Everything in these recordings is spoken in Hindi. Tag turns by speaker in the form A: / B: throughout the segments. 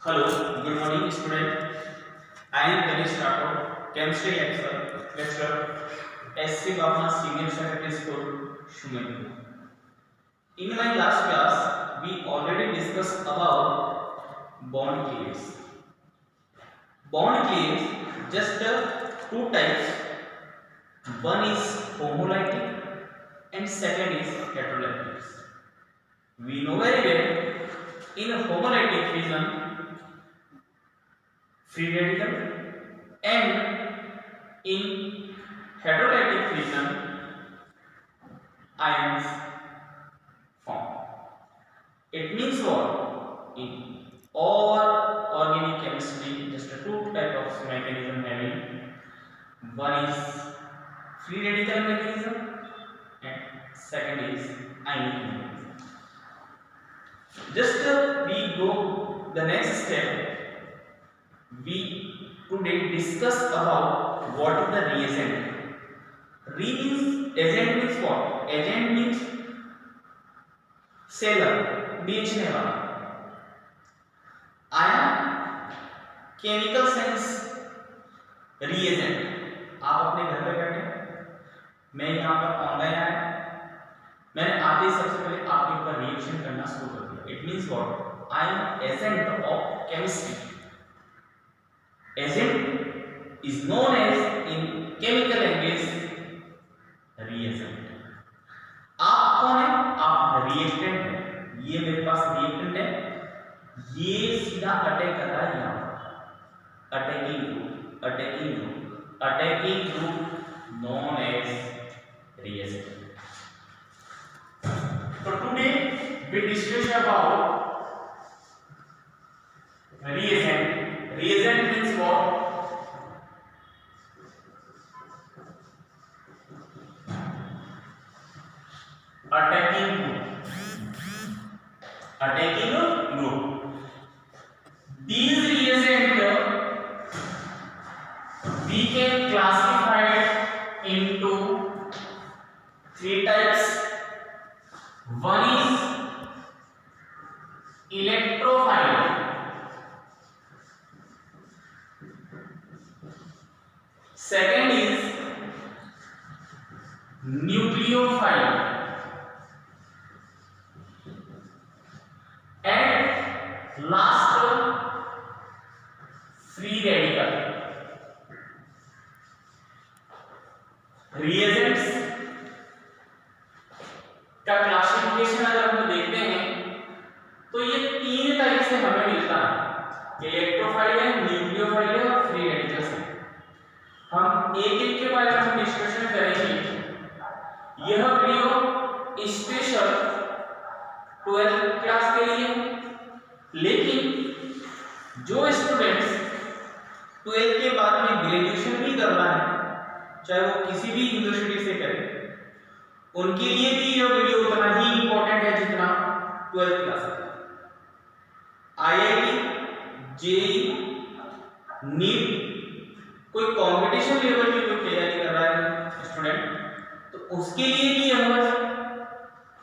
A: Hello, good morning student. I am Ganesh Rathod, chemistry lecturer, SC Bhavna Senior Secondary School, Shumenpur. In my last class, we already discussed about bond cleavage. Bond cleavage just two types. One is homolytic and second is heterolytic. We know very well in a homolytic fission free radical and in heterolytic fission ions form. It means what? In all organic chemistry, just two type of mechanism having. One is free radical mechanism and second is ionic mechanism. Just we go the next step. We today discuss about what is the reagent. Agent means what? Agent means seller, बेचने वाला. Ion chemical sense reagent. आप अपने घर पे बैठे, मैं यहाँ पर ऑनलाइन आया, मैंने आते ही सबसे पहले आपके ऊपर रिएक्शन करना शुरू कर दिया. It means what? I am agent of chemistry. Agent is known as in chemical language reagent. आप कौन है? आप रिएक्टेंट हैं. ये मेरे पास रिएक्टेंट है, ये सीधा अटैक कर रहा है यहाँ पर. Attacking group known as reagent. So today we discuss about reagent. Reagent means what? Attacking group. These reagents we can classify into three types. One is electrophile. Second is nucleophile. And last, free radical. Reagents का क्लासिफिकेशन अगर हम देखते हैं तो ये तीन टाइप से हमें मिलता है. इलेक्ट्रोफाइल है, न्यूक्लियोफाइल है और फ्री रेडिकल्स है. हम एक एक के बारे में डिस्कशन करेंगे. यह वीडियो स्पेशल 12th क्लास के लिए, लेकिन जो स्टूडेंट्स 12th के बाद में ग्रेजुएशन भी करना है, चाहे वो किसी भी यूनिवर्सिटी से करें, उनके लिए भी यह वीडियो उतना ही इंपॉर्टेंट है जितना 12th क्लास है. आईआईटी, जेईई, नीट, कोई कंपटीशन लेवल की कोई तैयारी कर रहा है स्टूडेंट, तो उसके लिए भी यह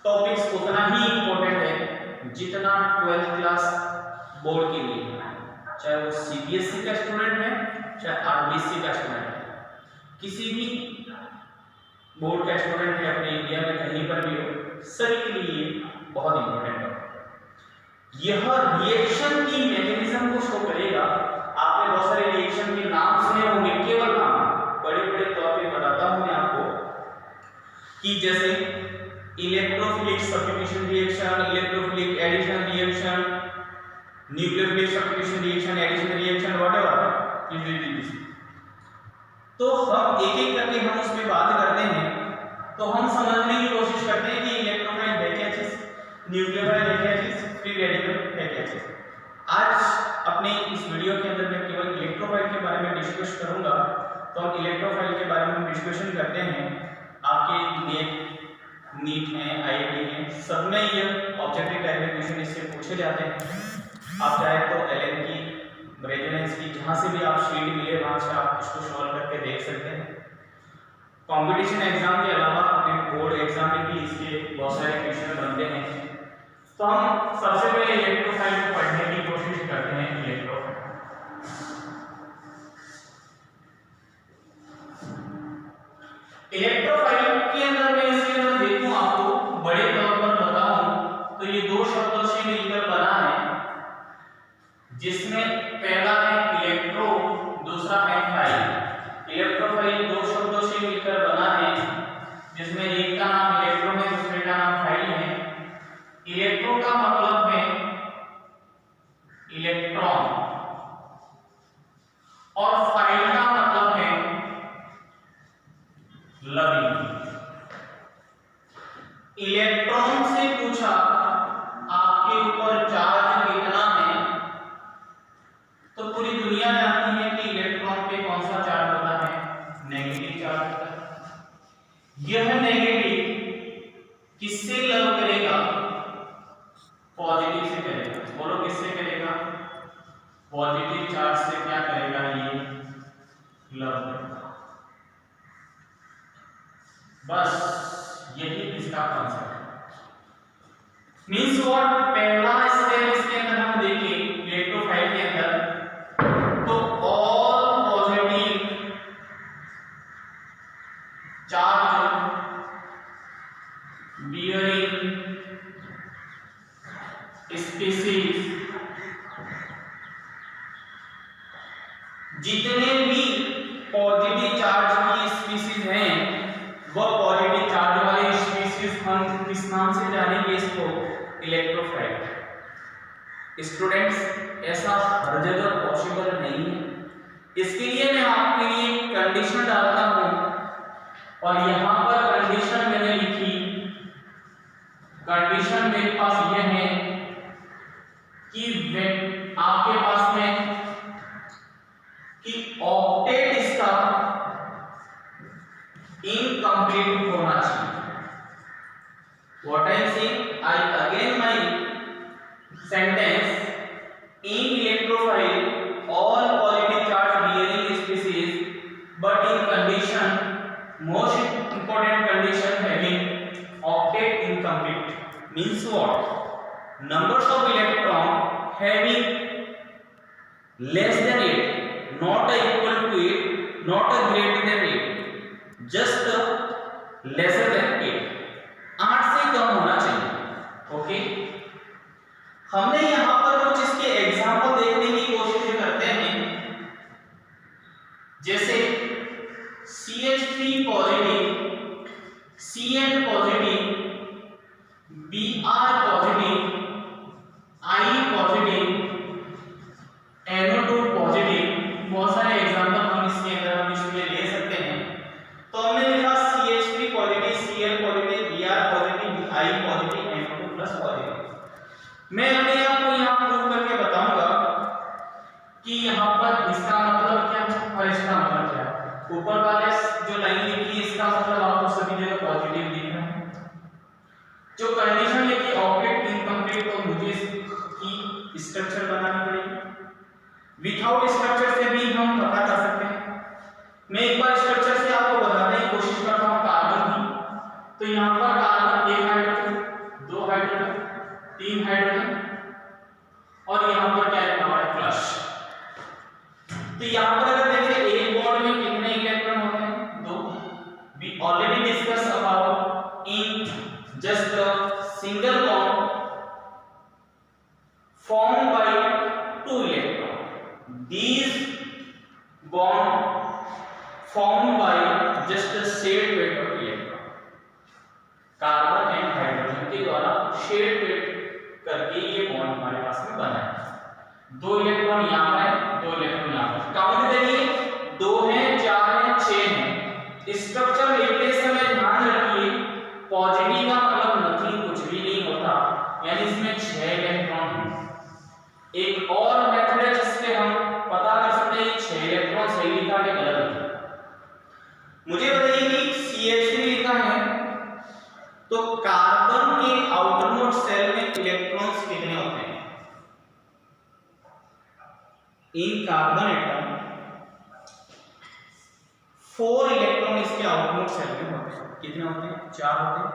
A: टॉपिक्स उतना ही इंपॉर्टेंट है जितना 12th क्लास बोर्ड के लिए है. चाहे वो सीबीएसई का स्टूडेंट है, चाहे आरबीएसई का स्टूडेंट है, किसी भी बोर्ड का स्टूडेंट है अपने इंडिया में कहीं पर भी हो, सभी के लिए बहुत इंपॉर्टेंट है. यह रिएक्शन की मैकेनिज्म को शो करेगा. आपने बहुत सारे रिएक्शन के नाम सुने होंगे, केवल नाम बड़े बड़े तौर पे बताता हूं मैं आपको कि जैसे electrophilic substitution reaction, electrophilic addition reaction, nucleophilic substitution reaction, addition reaction, whatever. तो हम एक एक करके हम उस पर बात करते हैं, तो हम समझने की कोशिश करते हैं कि इलेक्ट्रोफाइल है क्या चीज, न्यूक्लियोफाइल है क्या चीज, फ्री रेडिकल है क्या चीज. आज अपने इस वीडियो के अंदर मैं केवल इलेक्ट्रोफाइल के बारे में डिस्कस करूंगा. तो हम इलेक्ट्रोफाइल के बारे में डिस्कशन करते हैं. आपके नीट है, आईआईटी है, सब में ये ऑब्जेक्टिव टाइप के क्वेश्चन इससे पूछे जाते हैं. आप चाहे तो एलएन की, रेजोनेंस की, जहां से भी आप शीट मिले वहां से आप इसको सॉल्व करके देख सकते हैं. कंपटीशन एग्जाम के अलावा अपने बोर्ड एग्जाम में भी इसके बहुत सारे क्वेश्चन बनते हैं। तो हम सबसे पहले इलेक्ट्रोफाइल को पढ़ने की कोशिश करते हैं। जिसमें पहला है इलेक्ट्रो, दूसरा है फाइल। इलेक्ट्रोफाइल दो शब्दों से मिलकर बना है, जिसमें एक का नाम इलेक्ट्रो है, दूसरे का नाम फाइल है। इलेक्ट्रो का मतलब है इलेक्ट्रॉन और फाइल का मतलब है लविंग। इलेक्ट्रॉन से पूछा आपके ऊपर चार्ज कितना है, तो पूरी दुनिया जानती है कि इलेक्ट्रॉन पे कौन सा चार्ज होता है, नेगेटिव चार्ज होता है। यह नेगेटिव किससे लव करेगा, पॉजिटिव से करेगा। बोलो किससे करेगा, पॉजिटिव चार्ज से क्या करेगा, ये लव करेगा। बस यही इसका कॉन्सेप्ट है। मींस व्हाट, पहला स्टेप इसके अंदर हम देखें इलेक्ट्रोफाइल के अंदर, तो all positive charge bearing species, जितने भी पॉजिटिव चार्ज की स्पीसीज हैं, वह पॉजिटिव चार्ज वाले स्पीसीज हम किस नाम से जानेंगे, इसको इलेक्ट्रोफाइल। स्टूडेंट्स, ऐसा हर जगह पॉसिबल नहीं है। इसके लिए मैं आपके लिए कंडीशन डालता हूं, और यहां पर कंडीशन मैंने लिखी। कंडीशन मेरे पास यह है कि आपके पास में कि ऑक्टेट इसका इनकम्प्लीट होना चाहिए। व्हाट आई से, I again my sentence, in electrophile all positive charge bearing species, but in condition, most important condition having octet incomplete. Means what, numbers of electron having less than 8, not equal to 8, not greater than 8, just lesser than 8, 8 से कम होना चाहिए। ओके, हमने यहां पर कुछ इसके एग्जाम्पल देखने की कोशिश करते हैं, जैसे CH3 positive, Cn positive, Br positive, I positive, NO2 positive. बहुत सारे एग्जाम्पल हम इसके अंदर हम इसमें ले सकते हैं। तो हमने लिखा CH3 positive, Cl positive, Br positive, I positive, NO2 plus positive. मैं अपने आप को यहाँ प्रूव करके बताऊंगा कि यहाँ पर इसका मतलब क्या है और इसका मतलब क्या है। ऊपर वाले जो लाइन लिखी है इसका मतलब आपको सभी जगह पॉजिटिव दिख रहा है। जो कंडीशन लिखी ऑक्टेट इनकम्प्लीट, तो मुझे इसकी स्ट्रक्चर बनानी पड़ेगी। विदाउट स्ट्रक्चर से भी हम पता कर सकते हैं। मैं एक बार स्ट्रक्चर से आपको बताने की कोशिश करता हूँ कार्बन की। तो यहाँ पर कार्बन 1 हाइड्रोजन, 2 हाइड्रोजन, 3 हाइड्रोजन, और यहाँ पर क्या लिखा हुआ है, प्लस। तो यहाँ पर अगर देखें एक बॉन्ड में कितने इलेक्ट्रॉन होते हैं, 2। We already discuss about in just a single bond formed by 2 electrons. These bond formed by just a shared weight of electron. Carbon and hydrogen के द्वारा शेयर वेट करके ये बॉन्ड हमारे पास में बना है। 2 इलेक्ट्रॉन यहाँ है, 2 इलेक्ट्रॉन यहाँ है। काउंट करिए, 2 है, 4 है, 6 है। स्ट्रक्चर लिखते समय ध्यान रखिए, पॉजिटिव का मतलब नथिंग, कुछ भी नहीं होता, यानी इसमें 6 इलेक्ट्रॉन हैं। एक और मेथड है जिससे हम पता कर सकते हैं 6 इलेक्ट्रॉन सही लिखा है गलत लिखा। मुझे बताइए कि CH3 लिखा है, तो कार्बन के आउटरमोस्ट सेल में इलेक्ट्रॉन्स कितने होते हैं? इन कार्बन एटम 4 इलेक्ट्रॉन इसके आउटरमोस्ट सेल में होते हैं। कितने होते हैं? 4 होते हैं।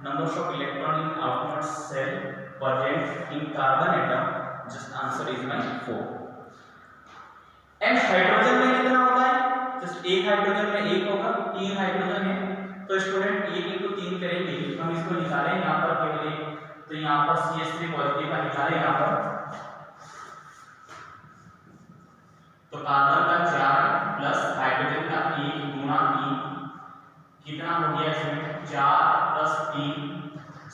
A: Numbers of electron in outermost shell present in carbon atom, just answer is my 4। एंड हाइड्रोजन में कितना होता है? जस्ट एक हाइड्रोजन में 1 होगा, 3 हाइड्रोजन है, तो स्टूडेंट 1 into 3 करेंगे, हम इसको निकालें यहाँ पर केवल एक, तो यहाँ पर CH3 पॉजिटिव का निकालें यहाँ पर, तो कार्बन का 4 प्लस हाइड्रोजन का 1 गुणा 3 कितना हो गया इसमें 4 प्लस 3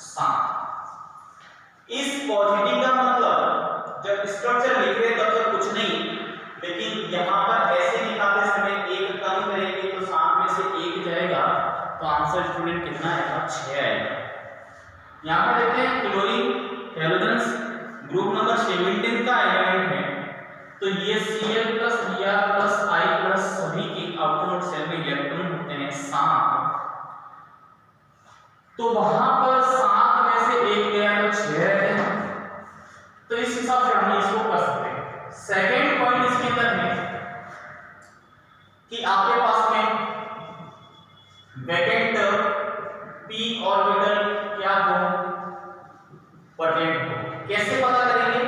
A: 7। इस पॉजिटिव का मतलब जब स्ट्रक्चर लिख रहे तब तो कुछ नहीं, लेकिन यहाँ पर ऐसे निकालते समय एक कम करेंगे तो 7 में से 1 जाएगा, तो आंसर स्टूडेंट कितना आएगा 6 आएगा। यहाँ पर देखते हैं क्लोरीन हैलोजेंस ग्रुप नंबर 17 का एलिमेंट है, तो ये Cl plus Br plus I plus सभी के आउटरमोस्ट शेल में इलेक्ट्रॉन होते हैं 7, तो वहां पर 7 में से 1 गया तो 6 रहते हैं, तो इस हिसाब से हम इसको कर सकते हैं। सेकंड पॉइंट इसके अंदर है कि आपके पास में वैकेंट p ऑर्बिटल क्या हो प्रेजेंट हो, कैसे पता करेंगे?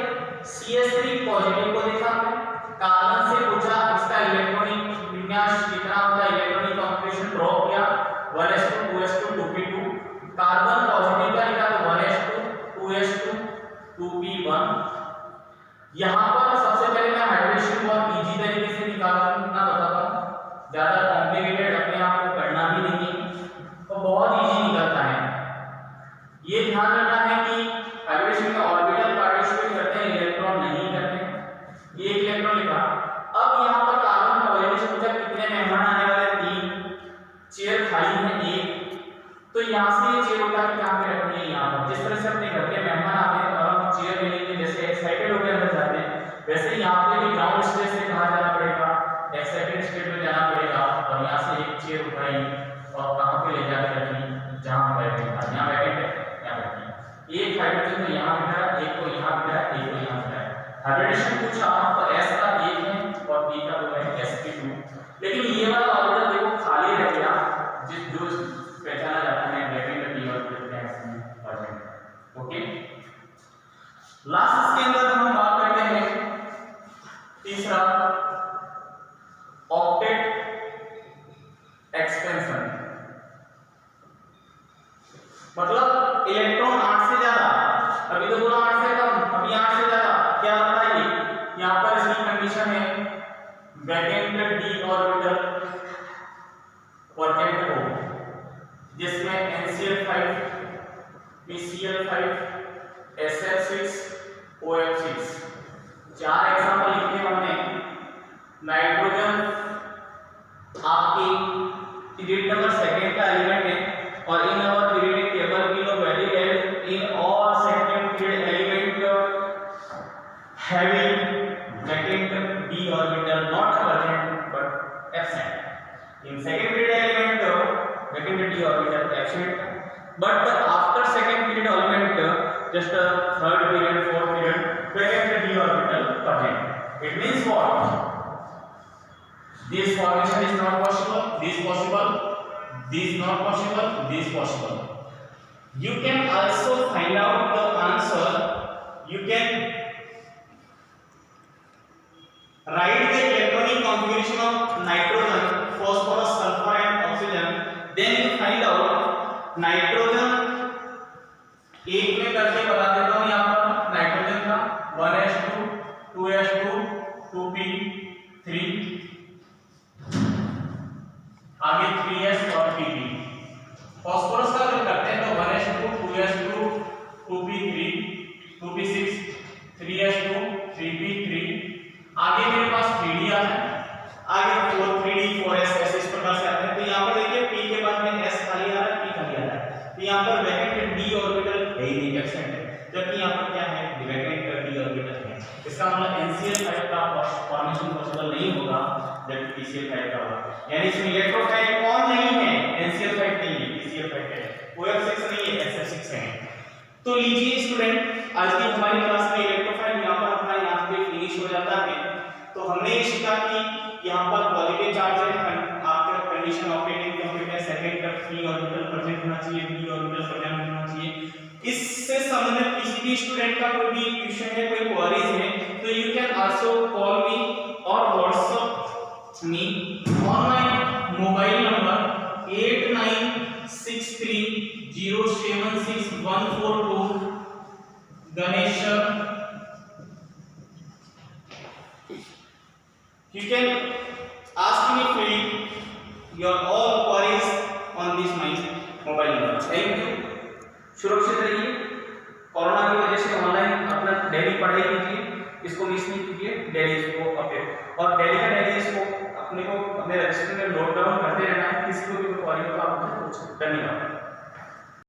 A: CH3 पॉजिटिव को देखा हमने, कार्बन से पूछा इसका इलेक्ट्रॉनिक विन्यास कितना होता है, इलेक्ट्रॉनिक कॉन्फ़िगरेशन ड्रॉ किया 1s2 2s2 2p2, carbon positive का लिखा तो 1s2 2s2 2p1। यहां पर सबसे पहले मैं हाइड्रेशन बहुत इजी तरीके से निकालना बताता हूं, ज्यादा कॉम्प्लिकेटेड अपने आप को करना भी नहीं है, तो बहुत इजी निकलता है। ये ध्यान रखना है कि हाइड्रेशन में ऑर्बिटल पार्टिसिपेट करते हैं, इलेक्ट्रॉन नहीं करते हैं। एक इलेक्ट्रॉन लिखा, अब यहाँ पर कार्बन पॉजिटिव से पूछा कितने मेहमान आने वाले 3, चेयर खाली है 1, तो यहाँ से ये चेयर उठा के कहाँ पे रखनी है, यहाँ पर। जिस तरह से अपने घर के मेहमान आते हैं और हम चेयर लेने के लिए जैसे एक्साइटेड होकर अंदर जाते हैं, वैसे यहाँ पे भी ग्राउंड स्टेज से कहाँ जाना पड़ेगा, एक्साइटेड स्टेट में जाना पड़ेगा, और यहाँ से एक चेयर उठाई और कहाँ पे ले जाकर रखनी, जहाँ बैठेगा, यहाँ बैठे यहाँ बैठे। एक हाइड्रोजन तो यहाँ बैठा है, एक को यहाँ बैठा है, एक को यहाँ बैठा है। हाइड्रोजन पूछा तो S का 1 है और P का 2 है, sp2, लेकिन ये वाला ऑर्बिटल देखो खाली रह गया, जिस जो पहचाना जाता है वैकेंट p ऑर्बिटल के एस्पेक्ट। ओके, लास्ट इसके अंदर हम बात करते हैं तीसरा ऑक्टेट एक्सपेंशन, मतलब इलेक्ट्रॉन 8 से ज्यादा, अभी तो बोला 8 से कम, अभी 8 से ज्यादा, क्या बताइए? यहाँ पर इसकी कंडीशन है वैकेंट d ऑर्बिटल प्रेजेंट हो, जिसमें NCl5 PCl5 SF6 OF6। 4 example लिखे हमने। नाइट्रोजन आपकी पीरियड नंबर 2 का एलिमेंट है, और in our periodic table we know very well in all second period element having vacant d orbital not present but absent. In second period element vacant d orbital absent, but after second period element just third period fourth period vacant d orbital present. It means what? This formation is not possible, this possible, this not possible, this possible. You can also find out the answer. You can write the electronic configuration of nitrogen, phosphorus, sulfur and oxygen. Then you find out nitrogen एक में करके बता देता हूँ। यहाँ पर नाइट्रोजन का 1s2 2s2 2p3, आगे 3s और pp। फास्फोरस का अगर करते हैं तो 1s2 2s2 2p3 2p6 3s2 3p3, आगे मेरे पास 3d आता है, आगे 4 3d 4s ऐसे इस प्रकार से आते हैं। तो यहाँ पर देखिए p के बाद में s खाली आ रहा है, p खाली आ रहा है, तो यहाँ पर वैकेंट d ऑर्बिटल है ही नहीं, एब्सेंट है, जबकि यहाँ पर क्या है वैकेंट d ऑर्बिटल है। इसका मतलब NCl5 का फॉर्मेशन पॉसिबल नहीं होगा जबकि PCl5 का होगा, यानी इसमें इलेक्ट्रोफाइल कौन नहीं है, NCl5 नहीं है, PCl5 है, OF6 नहीं है, SF6 है। तो लीजिए स्टूडेंट, आज की हमारी क्लास में इलेक्ट्रोफाइल यहाँ पर अपना यहाँ पे फिनिश हो जाता है। तो हमने ये सीखा कि यहाँ पर पॉजिटिव चार्ज है, आपका कंडीशन ऑक्टेट कंप्लीट है, सेकंड तक p ऑर्बिटल प्रेजेंट होना चाहिए, p ऑर्बिटल प्रेजेंट होना चाहिए। इससे संबंधित किसी भी स्टूडेंट का कोई भी क्वेश्चन है, कोई क्वेरीज है, तो you can also call me or WhatsApp me on my mobile number 8963076142 Ganesh You can ask me freely your all queries on this my mobile number. Thank you. सुरक्षित रहिए। कोरोना की वजह से ऑनलाइन अपना डेली पढ़ाई कीजिए, इसको मिस नहीं कीजिए। डेली इसको अपडेट और डेली का डेली इसको अपने को अपने रजिस्टर में नोट डाउन करते रहना है। किसी को भी क्वेरी हो तो आप मुझे पूछें। धन्यवाद।